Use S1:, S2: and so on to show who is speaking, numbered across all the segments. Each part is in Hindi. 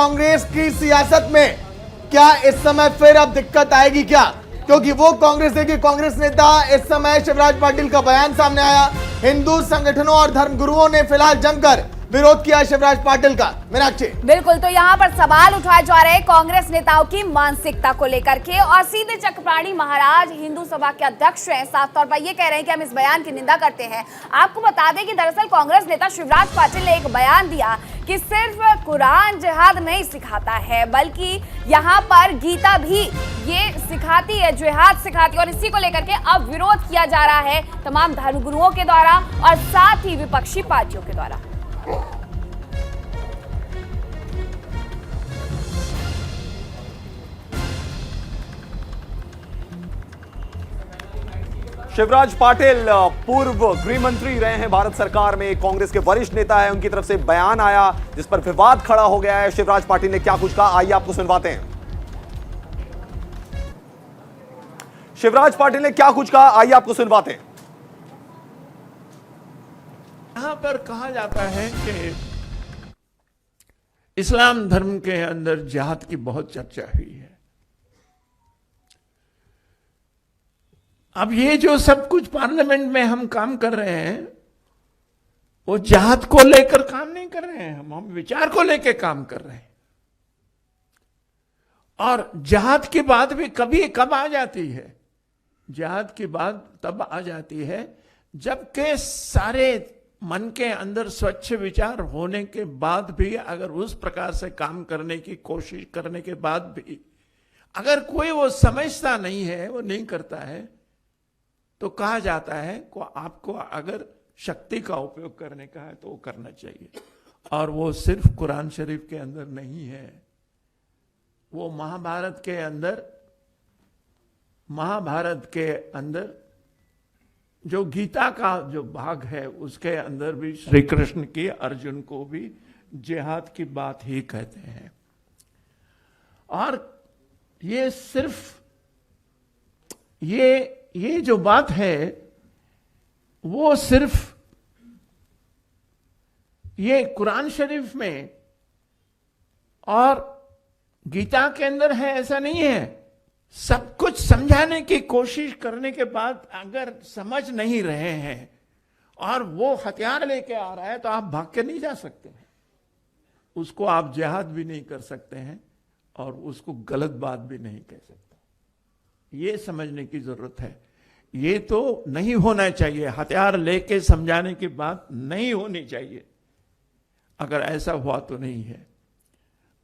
S1: कांग्रेस की सियासत में क्या इस समय फिर अब दिक्कत आएगी क्या? क्योंकि वो कांग्रेस देखिए, कांग्रेस नेता इस समय शिवराज पाटिल का बयान सामने आया। हिंदू संगठनों और धर्मगुरुओं ने फिलहाल जमकर विरोध किया शिवराज पाटिल का। मीनाक्षी,
S2: बिल्कुल, तो यहाँ पर सवाल उठाए जा रहे हैं कांग्रेस नेताओं की मानसिकता को लेकर के, और सीधे चक्रपाणी महाराज हिंदू सभा के अध्यक्ष हैं, साफ तौर पर ये कह रहे हैं कि हम इस बयान की निंदा करते हैं। आपको बता दें कि दरअसल कांग्रेस नेता शिवराज पाटिल ने एक बयान दिया कि सिर्फ कुरान जिहाद नहीं सिखाता है, बल्कि यहाँ पर गीता भी ये सिखाती है, जिहाद सिखाती है, और इसी को लेकर के अब विरोध किया जा रहा है तमाम धर्मगुरुओं के द्वारा और साथ ही विपक्षी पार्टियों के द्वारा।
S3: शिवराज पाटिल पूर्व गृह मंत्री रहे हैं भारत सरकार में, कांग्रेस के वरिष्ठ नेता है, उनकी तरफ से बयान आया जिस पर विवाद खड़ा हो गया है। शिवराज पाटिल ने क्या कुछ कहा, आइए आपको सुनवाते हैं। शिवराज पाटिल ने क्या कुछ कहा, आइए आपको सुनवाते हैं।
S4: यहां पर कहा जाता है कि इस्लाम धर्म के अंदर जिहाद की बहुत चर्चा हुई है। अब ये जो सब कुछ पार्लियामेंट में हम काम कर रहे हैं, वो जिहाद को लेकर काम नहीं कर रहे हैं, हम विचार को लेकर काम कर रहे हैं। और जिहाद की बात भी कभी कब आ जाती है, जिहाद की बात तब आ जाती है जबकि सारे मन के अंदर स्वच्छ विचार होने के बाद भी, अगर उस प्रकार से काम करने की कोशिश करने के बाद भी अगर कोई वो समझता नहीं है, वो नहीं करता है, तो कहा जाता है को आपको अगर शक्ति का उपयोग करने का है तो वो करना चाहिए। और वो सिर्फ कुरान शरीफ के अंदर नहीं है, वो महाभारत के अंदर जो गीता का जो भाग है उसके अंदर भी श्री कृष्ण की अर्जुन को भी जिहाद की बात ही कहते हैं। और ये सिर्फ ये जो बात है वो सिर्फ ये कुरान शरीफ में और गीता के अंदर है ऐसा नहीं है। सब कुछ समझाने की कोशिश करने के बाद अगर समझ नहीं रहे हैं और वो हथियार लेके आ रहा है तो आप भाग के नहीं जा सकते हैं, उसको आप जिहाद भी नहीं कर सकते हैं और उसको गलत बात भी नहीं कह सकते। ये समझने की जरूरत है। ये तो नहीं होना चाहिए, हथियार लेके समझाने की बात नहीं होनी चाहिए। अगर ऐसा हुआ तो नहीं है।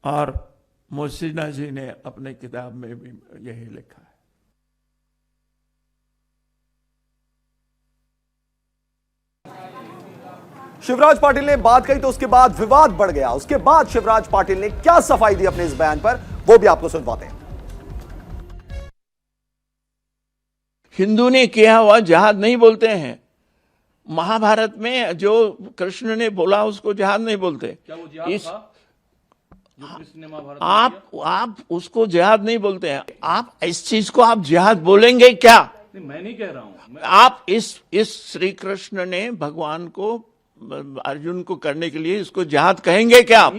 S4: और मोहसिना जी ने अपने किताब में भी यही लिखा है।
S3: शिवराज पाटिल ने बात कही तो उसके बाद विवाद बढ़ गया। उसके बाद शिवराज पाटिल ने क्या सफाई दी अपने इस बयान पर, वो भी आपको सुनवाते हैं।
S4: हिंदू ने किया हुआ जिहाद नहीं बोलते हैं। महाभारत में जो कृष्ण ने बोला उसको जिहाद नहीं बोलते।
S5: क्या वो जिहाद था?
S4: आप उसको जिहाद नहीं बोलते हैं। आप इस चीज को आप जिहाद बोलेंगे क्या?
S5: नहीं, मैं नहीं कह रहा हूं।
S4: आप इस श्री कृष्ण ने भगवान को अर्जुन को करने के लिए इसको जिहाद कहेंगे क्या? आप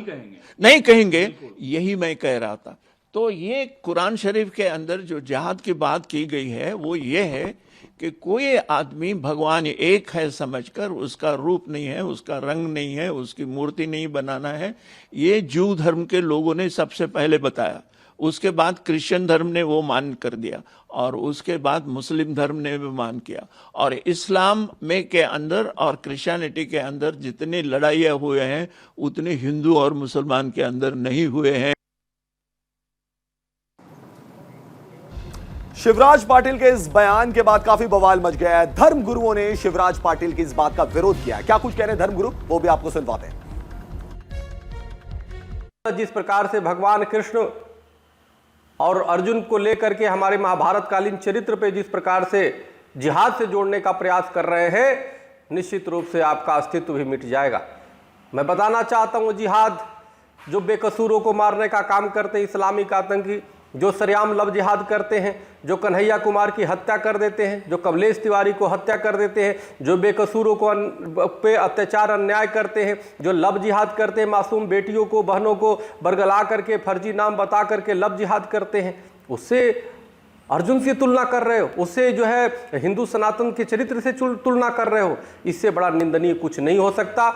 S4: नहीं कहेंगे। यही मैं कह रहा था। तो ये कुरान शरीफ के अंदर जो जिहाद की बात की गई है वो ये है कि कोई आदमी भगवान एक है समझकर, उसका रूप नहीं है, उसका रंग नहीं है, उसकी मूर्ति नहीं बनाना है। ये जू धर्म के लोगों ने सबसे पहले बताया। उसके बाद क्रिश्चियन धर्म ने वो मान कर दिया और उसके बाद मुस्लिम धर्म ने भी मान किया। और इस्लाम में के अंदर और क्रिश्चियनिटी के अंदर जितनी लड़ाइयाँ हुए हैं उतने हिंदू और मुसलमान के अंदर नहीं हुए हैं।
S3: शिवराज पाटिल के इस बयान के बाद काफी बवाल मच गया है। धर्मगुरुओं ने शिवराज पाटिल की इस बात का विरोध किया है। क्या कुछ कह रहे हैं धर्मगुरु, वो भी आपको सुनवाते हैं।
S6: जिस प्रकार से भगवान कृष्ण और अर्जुन को लेकर के हमारे महाभारत कालीन चरित्र पे जिस प्रकार से जिहाद से जोड़ने का प्रयास कर रहे हैं, निश्चित रूप से आपका अस्तित्व भी मिट जाएगा। मैं बताना चाहता हूं, जिहाद जो बेकसूरों को मारने का काम करते हैं, इस्लामिक आतंकी, जो सरेआम लव जिहाद करते हैं, जो कन्हैया कुमार की हत्या कर देते हैं, जो कमलेश तिवारी को हत्या कर देते हैं, जो बेकसूरों को पे अत्याचार अन्याय करते हैं, जो लव जिहाद करते हैं, मासूम बेटियों को बहनों को बरगला करके फर्जी नाम बता करके लव जिहाद करते हैं, उससे अर्जुन से तुलना कर रहे हो, उससे जो है हिंदू सनातन के चरित्र से तुलना कर रहे हो। इससे बड़ा निंदनीय कुछ नहीं हो सकता।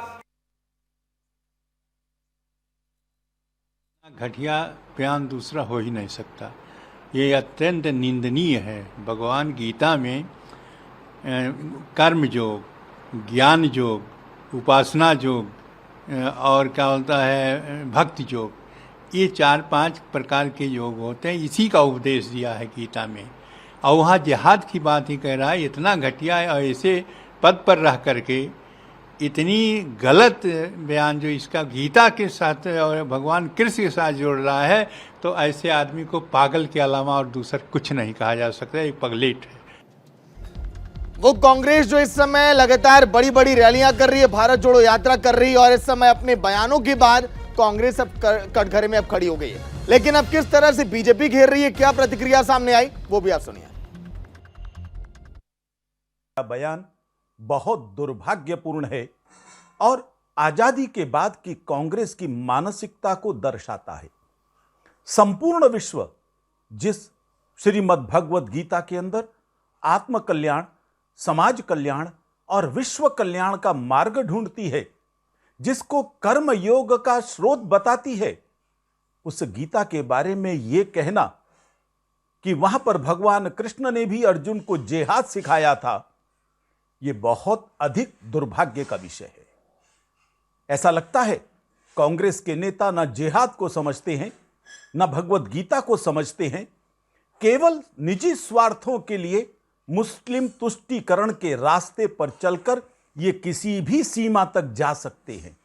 S7: घटिया बयान दूसरा हो ही नहीं सकता। ये अत्यंत निंदनीय है। भगवान गीता में कर्म योग, ज्ञान योग, उपासना योग और क्या होता है भक्ति योग, ये 4-5 प्रकार के योग होते हैं। इसी का उपदेश दिया है गीता में। और वहाँ जिहाद की बात ही कह रहा है। इतना घटिया है और ऐसे पद पर रह करके इतनी गलत बयान जो इसका गीता के साथ और भगवान कृष्ण के साथ जोड़ रहा है, तो ऐसे आदमी को पागल के अलावा और दूसरा कुछ नहीं कहा जा सकता। एक पगलेट है।
S1: वो कांग्रेस जो इस समय लगातार बड़ी बड़ी रैलियां कर रही है, भारत जोड़ो यात्रा कर रही है, और इस समय अपने बयानों के बाद कांग्रेस अब कटघरे में अब खड़ी हो गई है। लेकिन अब किस तरह से बीजेपी घेर रही है, क्या प्रतिक्रिया सामने आई, वो भी आप सुनिए।
S8: बयान बहुत दुर्भाग्यपूर्ण है और आजादी के बाद की कांग्रेस की मानसिकता को दर्शाता है। संपूर्ण विश्व जिस श्रीमद् भगवद गीता के अंदर आत्म कल्याण, समाज कल्याण और विश्व कल्याण का मार्ग ढूंढती है, जिसको कर्म योग का स्रोत बताती है, उस गीता के बारे में यह कहना कि वहां पर भगवान कृष्ण ने भी अर्जुन को जिहाद सिखाया था, यह बहुत अधिक दुर्भाग्य का विषय है। ऐसा लगता है कांग्रेस के नेता न जिहाद को समझते हैं, न भगवद गीता को समझते हैं। केवल निजी स्वार्थों के लिए मुस्लिम तुष्टीकरण के रास्ते पर चलकर ये किसी भी सीमा तक जा सकते हैं।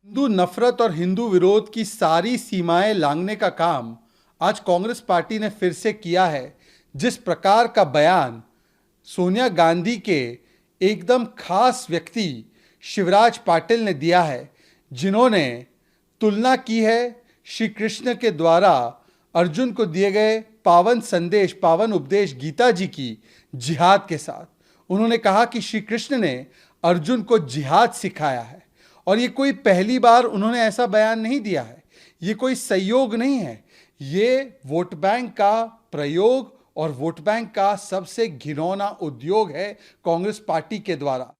S9: हिंदू नफरत और हिंदू विरोध की सारी सीमाएं लांघने का काम आज कांग्रेस पार्टी ने फिर से किया है। जिस प्रकार का बयान सोनिया गांधी के एकदम खास व्यक्ति शिवराज पाटिल ने दिया है, जिन्होंने तुलना की है श्री कृष्ण के द्वारा अर्जुन को दिए गए पावन संदेश, पावन उपदेश गीता जी की जिहाद के साथ। उन्होंने कहा कि श्री कृष्ण ने अर्जुन को जिहाद सिखाया है, और ये कोई पहली बार उन्होंने ऐसा बयान नहीं दिया है। ये कोई संयोग नहीं है, ये वोट बैंक का प्रयोग और वोट बैंक का सबसे घिनौना उद्योग है कांग्रेस पार्टी के द्वारा।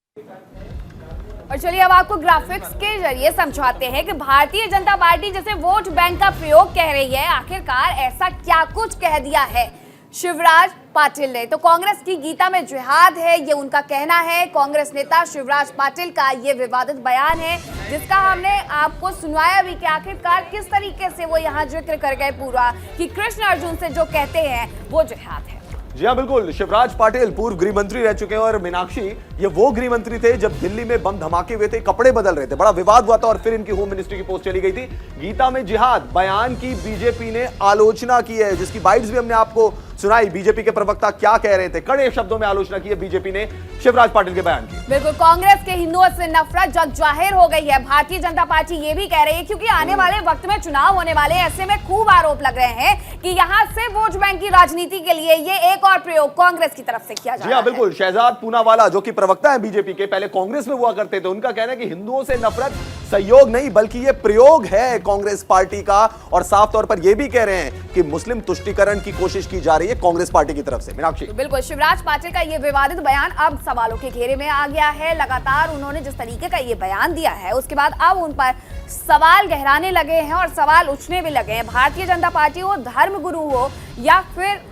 S2: और चलिए अब आपको ग्राफिक्स के जरिए समझाते हैं कि भारतीय जनता पार्टी जैसे वोट बैंक का प्रयोग कह रही है, आखिरकार ऐसा क्या कुछ कह दिया है शिवराज पाटिल ने। तो कांग्रेस की गीता में जिहाद है, ये उनका कहना है। कांग्रेस नेता शिवराज पाटिल का ये विवादित बयान है, जिसका हमने आपको सुनवाया भी कि आखिरकार किस तरीके से वो यहाँ जिक्र कर गए पूरा कि कृष्ण अर्जुन से जो कहते हैं वो जिहाद है।
S3: जी हाँ, बिल्कुल। शिवराज पाटिल पूर्व गृह मंत्री रह चुके हैं, और मीनाक्षी ये वो गृह मंत्री थे जब दिल्ली में बम धमाके हुए थे, कपड़े बदल रहे थे, बड़ा विवाद हुआ था, और फिर इनकी होम मिनिस्ट्री की पोस्ट चली गई थी। गीता में जिहाद बयान की बीजेपी ने आलोचना की है, जिसकी बाइट्स भी हमने आपको सुनाई। बीजेपी के प्रवक्ता क्या कह रहे थे, कड़े शब्दों में आलोचना की है बीजेपी ने शिवराज पाटिल के बयान की।
S2: बिल्कुल, कांग्रेस के हिंदुओं से नफरत जग जाहिर हो गई है। भारतीय जनता पार्टी ये भी कह रही है, क्योंकि आने वाले वक्त में चुनाव होने वाले, ऐसे में खूब आरोप लग रहे हैं कि यहाँ से वोट बैंक की राजनीति के लिए ये एक और प्रयोग कांग्रेस की तरफ से किया जा रहा है।
S3: बिल्कुल। शहजाद पूनावाला जो कि प्रवक्ता है बीजेपी के, पहले कांग्रेस में हुआ करते थे, उनका कहना है कि हिंदुओं से नफरत सहयोग नहीं बल्कि ये प्रयोग है कांग्रेस पार्टी का, और साफ तौर पर यह भी कह रहे हैं कि मुस्लिम तुष्टीकरण की कोशिश की जा रही है कांग्रेस पार्टी की तरफ से। मीनाक्षी,
S2: बिल्कुल, शिवराज पाटिल का ये विवादित बयान अब सवालों के घेरे में आ गया है। लगातार उन्होंने जिस तरीके का ये बयान दिया है, उसके बाद अब उन पर सवाल गहराने लगे हैं और सवाल उठने भी लगे हैं। भारतीय जनता पार्टी हो, धर्मगुरु हो या फिर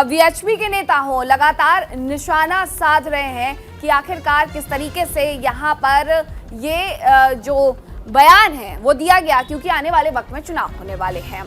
S2: वीएचपी के नेता हो, लगातार निशाना साध रहे हैं कि आखिरकार किस तरीके से यहाँ पर ये जो बयान है वो दिया गया, क्योंकि आने वाले वक्त में चुनाव होने वाले हैं।